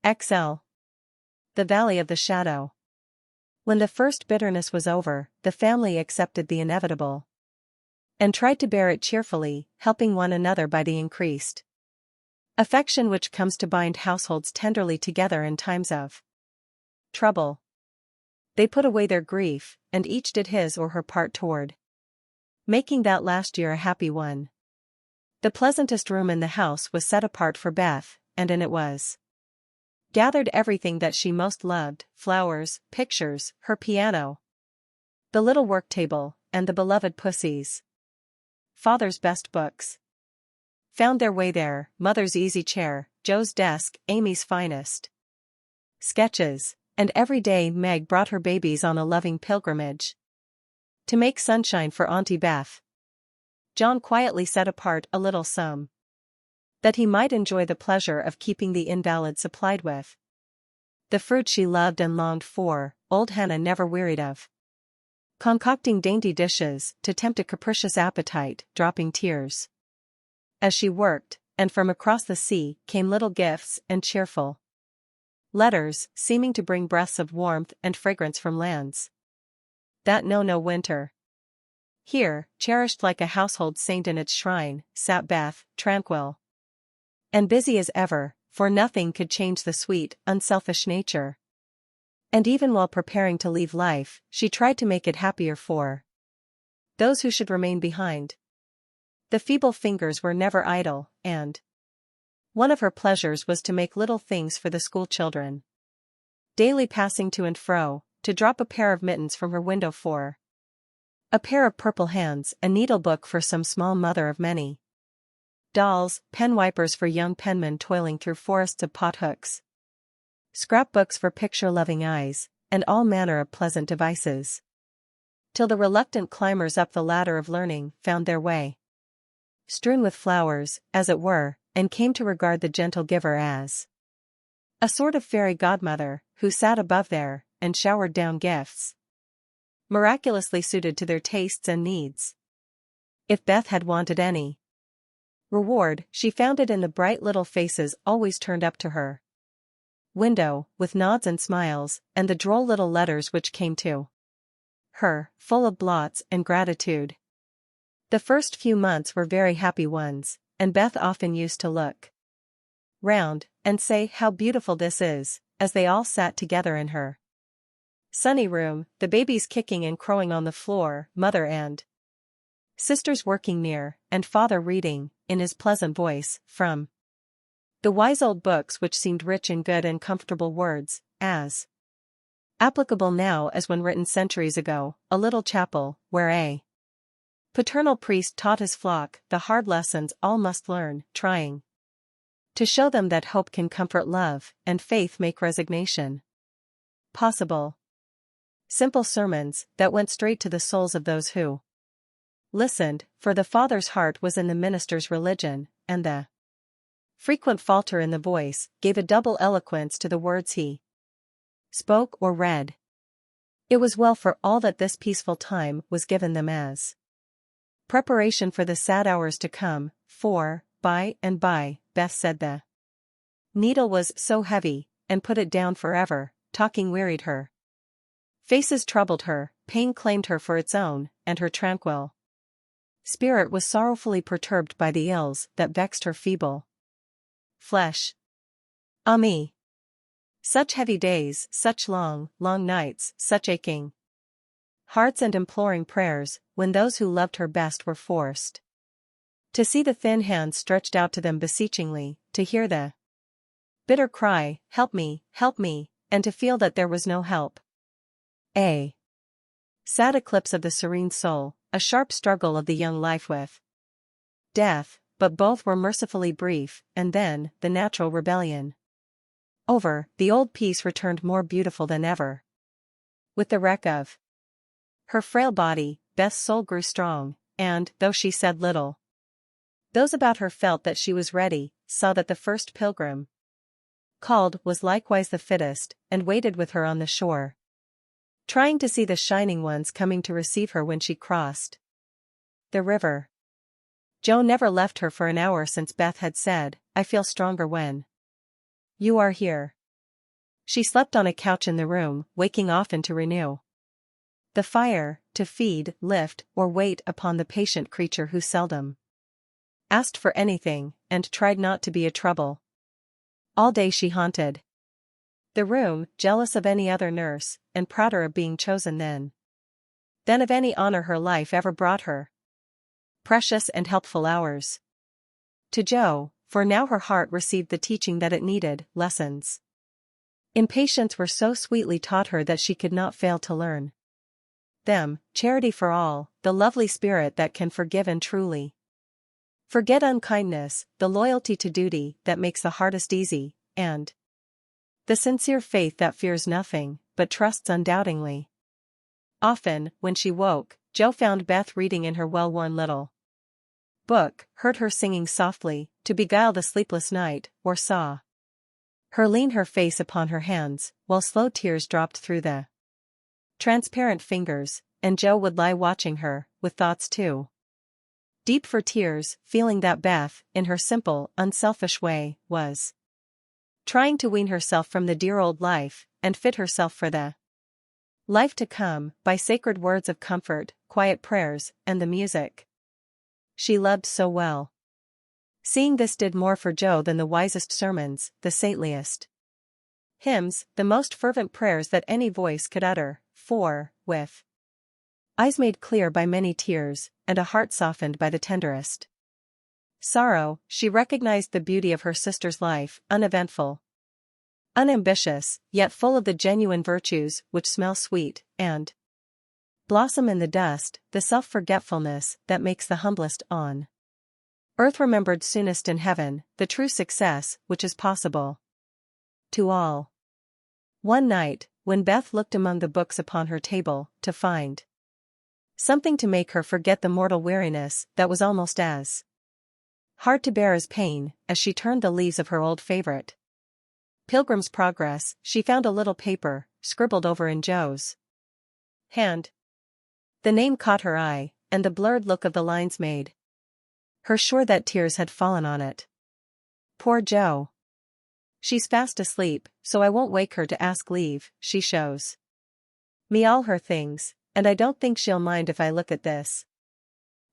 XL. The Valley of the Shadow. When the first bitterness was over, the family accepted the inevitable and tried to bear it cheerfully, helping one another by the increased affection which comes to bind households tenderly together in times of trouble. They put away their grief, and each did his or her part toward making that last year a happy one. The pleasantest room in the house was set apart for Beth, and in it was gathered everything that she most loved: flowers, pictures, her piano, the little work table, and the beloved Pussy's father's best books found their way there: Mother's easy chair, Joe's desk, Amy's finest sketches, and every day Meg brought her babies on a loving pilgrimage to make sunshine for Auntie Beth. John quietly set apart a little sum that he might enjoy the pleasure of keeping the invalid supplied with the fruit she loved and longed for. Old Hannah never wearied of concocting dainty dishes to tempt a capricious appetite, dropping tears as she worked, and from across the sea came little gifts and cheerful letters, seeming to bring breaths of warmth and fragrance from lands that know no winter. Here, cherished like a household saint in its shrine, sat Beth, tranquil and busy as ever, for nothing could change the sweet, unselfish nature. And even while preparing to leave life, she tried to make it happier for those who should remain behind. The feeble fingers were never idle, and one of her pleasures was to make little things for the school children, daily passing to and fro, to drop a pair of mittens from her window for a pair of purple hands, a needlebook for some small mother of many dolls, pen wipers for young penmen toiling through forests of pothooks, scrapbooks for picture-loving eyes, and all manner of pleasant devices, till the reluctant climbers up the ladder of learning found their way strewn with flowers, as it were, and came to regard the gentle giver as a sort of fairy godmother, who sat above there, and showered down gifts miraculously suited to their tastes and needs. If Beth had wanted any reward, she found it in the bright little faces always turned up to her window, with nods and smiles, and the droll little letters which came to her, full of blots and gratitude. The first few months were very happy ones, and Beth often used to look round, and say, "How beautiful this is," as they all sat together in her sunny room, the babies kicking and crowing on the floor, mother and sisters working near, and father reading, in his pleasant voice, from the wise old books which seemed rich in good and comfortable words, as applicable now as when written centuries ago. A little chapel, where a paternal priest taught his flock the hard lessons all must learn, trying to show them that hope can comfort love, and faith make resignation possible. Simple sermons, that went straight to the souls of those who listened, for the father's heart was in the minister's religion, and the frequent falter in the voice gave a double eloquence to the words he spoke or read. It was well for all that this peaceful time was given them as preparation for the sad hours to come, for, by and by, Beth said the needle was so heavy, and put it down forever. Talking wearied her. Faces troubled her, pain claimed her for its own, and her tranquil spirit was sorrowfully perturbed by the ills that vexed her feeble flesh. Ah me! Such heavy days, such long, long nights, such aching hearts and imploring prayers, when those who loved her best were forced to see the thin hands stretched out to them beseechingly, to hear the bitter cry, "Help me, and to feel that there was no help. A sad eclipse of the serene soul, a sharp struggle of the young life with death, but both were mercifully brief, and then, the natural rebellion over, the old peace returned more beautiful than ever. With the wreck of her frail body, Beth's soul grew strong, and, though she said little, those about her felt that she was ready, saw that the first pilgrim called was likewise the fittest, and waited with her on the shore, trying to see the shining ones coming to receive her when she crossed the river. Joe never left her for an hour since Beth had said, "I feel stronger when you are here." She slept on a couch in the room, waking often to renew the fire, to feed, lift, or wait upon the patient creature who seldom asked for anything, and tried not to be a trouble. All day she haunted the room, jealous of any other nurse, and prouder of being chosen than of any honor her life ever brought her. Precious and helpful hours to Jo, for now her heart received the teaching that it needed, lessons in patience were so sweetly taught her that she could not fail to learn them, charity for all, the lovely spirit that can forgive and truly forget unkindness, the loyalty to duty that makes the hardest easy, and the sincere faith that fears nothing, but trusts undoubtingly. Often, when she woke, Jo found Beth reading in her well-worn little book, heard her singing softly, to beguile the sleepless night, or saw her lean her face upon her hands, while slow tears dropped through the transparent fingers, and Jo would lie watching her, with thoughts too deep for tears, feeling that Beth, in her simple, unselfish way, was trying to wean herself from the dear old life, and fit herself for the life to come, by sacred words of comfort, quiet prayers, and the music she loved so well. Seeing this did more for Jo than the wisest sermons, the saintliest hymns, the most fervent prayers that any voice could utter, for, with eyes made clear by many tears, and a heart softened by the tenderest sorrow, she recognized the beauty of her sister's life, uneventful, unambitious, yet full of the genuine virtues which smell sweet, and blossom in the dust, the self-forgetfulness that makes the humblest on earth remembered soonest in heaven, the true success which is possible to all. One night, when Beth looked among the books upon her table, to find something to make her forget the mortal weariness that was almost as hard to bear as pain, as she turned the leaves of her old favorite Pilgrim's Progress, she found a little paper, scribbled over in Jo's hand. The name caught her eye, and the blurred look of the lines made her sure that tears had fallen on it. Poor Jo. She's fast asleep, so I won't wake her to ask leave, she shows me all her things, and I don't think she'll mind if I look at this,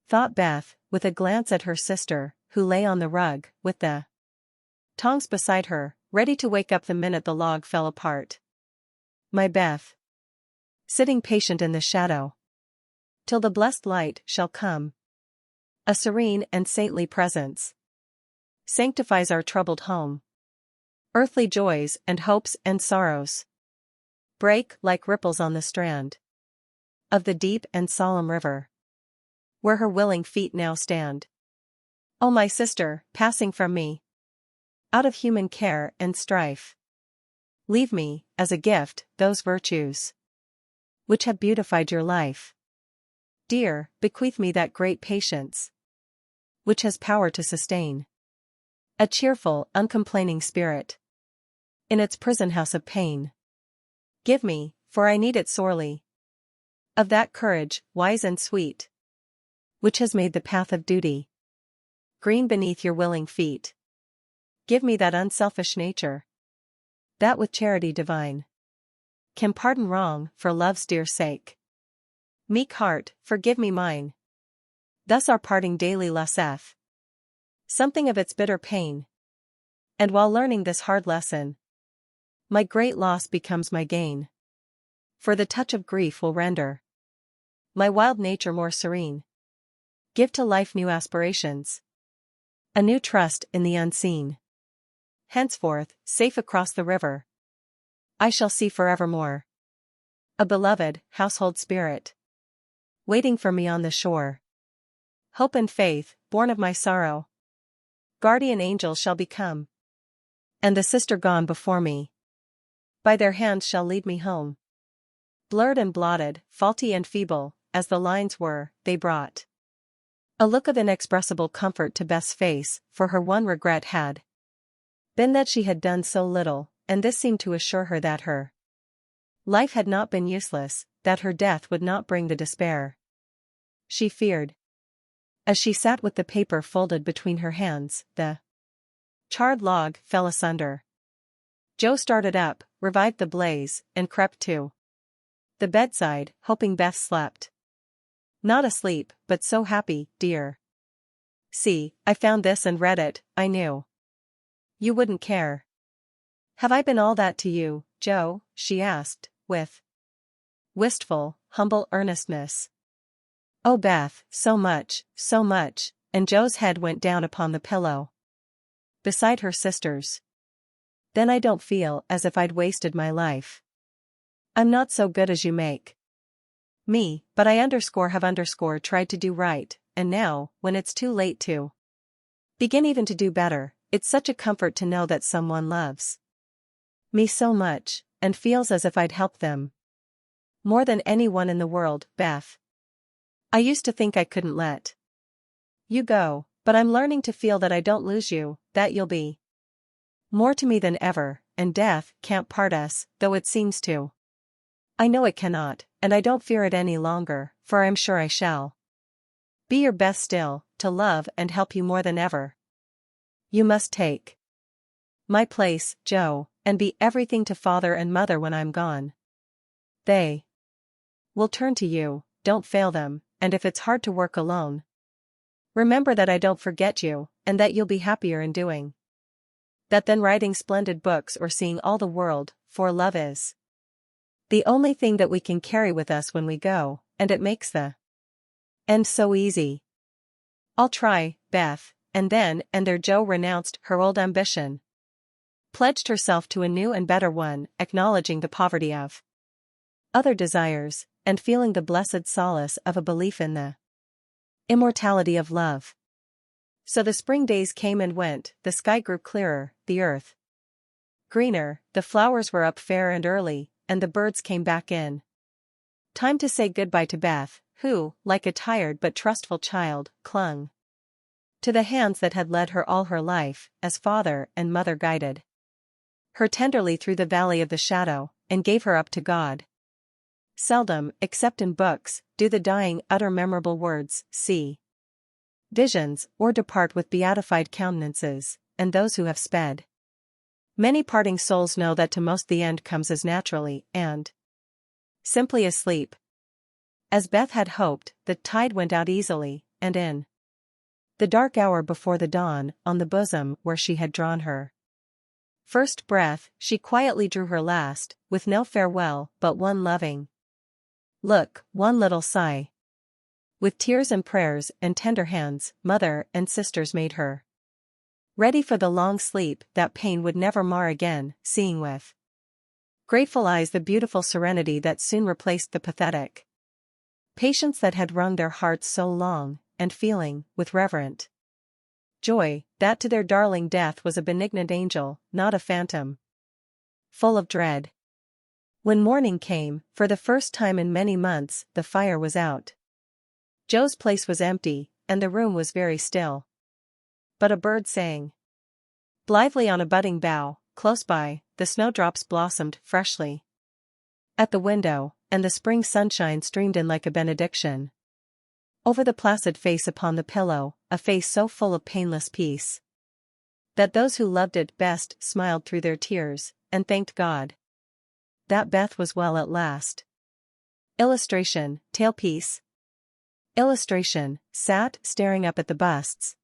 thought Beth, with a glance at her sister, who lay on the rug, with the tongs beside her, ready to wake up the minute the log fell apart. My Beth, sitting patient in the shadow till the blessed light shall come. A serene and saintly presence sanctifies our troubled home. Earthly joys and hopes and sorrows break like ripples on the strand of the deep and solemn river, where her willing feet now stand. O my sister, passing from me, out of human care and strife, leave me, as a gift, those virtues which have beautified your life. Dear, bequeath me that great patience which has power to sustain a cheerful, uncomplaining spirit in its prison house of pain. Give me, for I need it sorely, of that courage, wise and sweet, which has made the path of duty green beneath your willing feet. Give me that unselfish nature, that with charity divine can pardon wrong for love's dear sake. Meek heart, forgive me mine. Thus our parting daily losseth something of its bitter pain, and while learning this hard lesson, my great loss becomes my gain. For the touch of grief will render my wild nature more serene. Give to life new aspirations, a new trust in the unseen. Henceforth, safe across the river, I shall see forevermore a beloved, household spirit waiting for me on the shore. Hope and faith, born of my sorrow, guardian angels shall become, and the sister gone before me, by their hands shall lead me home. Blurred and blotted, faulty and feeble, as the lines were, they brought a look of inexpressible comfort to Beth's face, for her one regret had been that she had done so little, and this seemed to assure her that her life had not been useless, that her death would not bring the despair she feared. As she sat with the paper folded between her hands, the charred log fell asunder. Joe started up, revived the blaze, and crept to the bedside, hoping Beth slept. Not asleep, but so happy, dear. See, I found this and read it. I knew you wouldn't care. Have I been all that to you, Joe? She asked, with wistful, humble earnestness. Oh Beth, so much, and Joe's head went down upon the pillow beside her sister's. Then I don't feel as if I'd wasted my life. I'm not so good as you make me, but I have tried to do right, and now, when it's too late to begin even to do better, it's such a comfort to know that someone loves me so much, and feels as if I'd help them more than anyone in the world, Beth. I used to think I couldn't let you go, but I'm learning to feel that I don't lose you, that you'll be more to me than ever, and death can't part us, though it seems to. I know it cannot, and I don't fear it any longer, for I'm sure I shall be your best still, to love and help you more than ever. You must take my place, Joe, and be everything to father and mother when I'm gone. They will turn to you, don't fail them, and if it's hard to work alone, remember that I don't forget you, and that you'll be happier in doing that than writing splendid books or seeing all the world, for love is the only thing that we can carry with us when we go, and it makes the end so easy. I'll try, Beth, and then and there Joe renounced her old ambition, pledged herself to a new and better one, acknowledging the poverty of other desires, and feeling the blessed solace of a belief in the immortality of love. So the spring days came and went, the sky grew clearer, the earth greener, the flowers were up fair and early, and the birds came back in time to say goodbye to Beth, who, like a tired but trustful child, clung to the hands that had led her all her life, as father and mother guided her tenderly through the valley of the shadow, and gave her up to God. Seldom, except in books, do the dying utter memorable words, see visions, or depart with beatified countenances, and those who have sped many parting souls know that to most the end comes as naturally and simply as sleep. As Beth had hoped, the tide went out easily, and in the dark hour before the dawn, on the bosom where she had drawn her first breath, she quietly drew her last, with no farewell, but one loving look, one little sigh. With tears and prayers and tender hands, mother and sisters made her ready for the long sleep that pain would never mar again, seeing with grateful eyes the beautiful serenity that soon replaced the pathetic patience that had wrung their hearts so long, and feeling, with reverent joy, that to their darling death was a benignant angel, not a phantom full of dread. When morning came, for the first time in many months, the fire was out. Joe's place was empty, and the room was very still. But a bird sang blithely on a budding bough, close by, the snowdrops blossomed freshly at the window, and the spring sunshine streamed in like a benediction over the placid face upon the pillow, a face so full of painless peace that those who loved it best smiled through their tears, and thanked God that Beth was well at last. Illustration, tailpiece. Illustration, sat staring up at the busts,